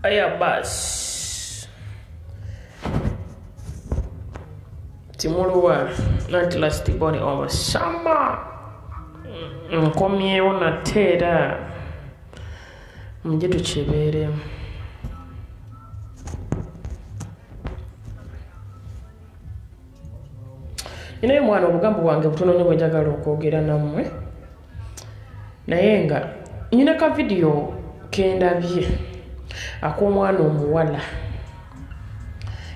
Aya basi timuluwa nanti last boni omusama nkomyewo nate era mujje tukibeeremu. Ninaye mwana obugambo bwange butono nnyo bwe njagala okwogera nammwe, naye nga nyina ka vidiyo kendabye ak'omwana omuwala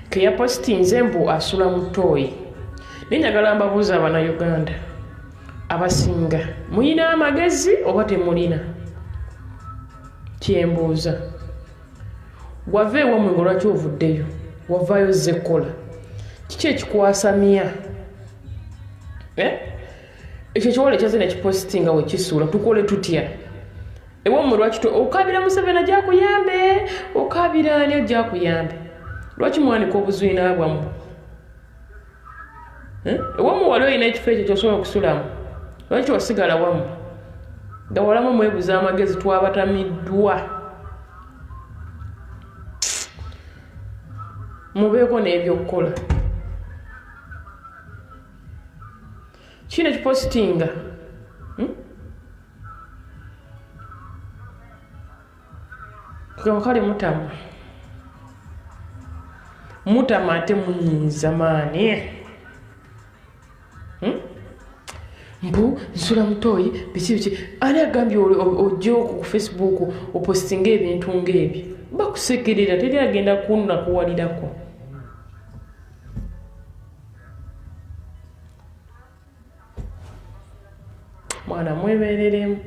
ke yapositinze mbu asula mu ttooyi. Naye njagala mbabuuza Abannayuganda abasinga, muyina amagezi oba temulina? Kyembuuza, wava ewammwe nga lwaki ovuddeyo? Wavaayo zze kkola kiki ekikwasamya? Ekyo ekiwala ekyaze nekipositinga we kisuula tukole tutya? Ewammwe lwaki okabira Museveni ajja kuyambe, okabira ani ajja kuyambe? Lwaki mwanika obuzwina bwammwe? Ewammwe wali olina ekifo ekyo kyosobola okusulamu, lwaki wasigala wammwe? Nga walamu mwebuza amagezi twabatamiddwa. Mubeeko n'ebyokukola. Kino ekipositinga kale mutama ate muyinza maani mbu nsula mutooyi biki ani agambye ojjeko ku Facebook opositinga ebintu ng'ebyo? Bakusekerera, teri agenda kunakuwalirako. Mwana mwebereremu.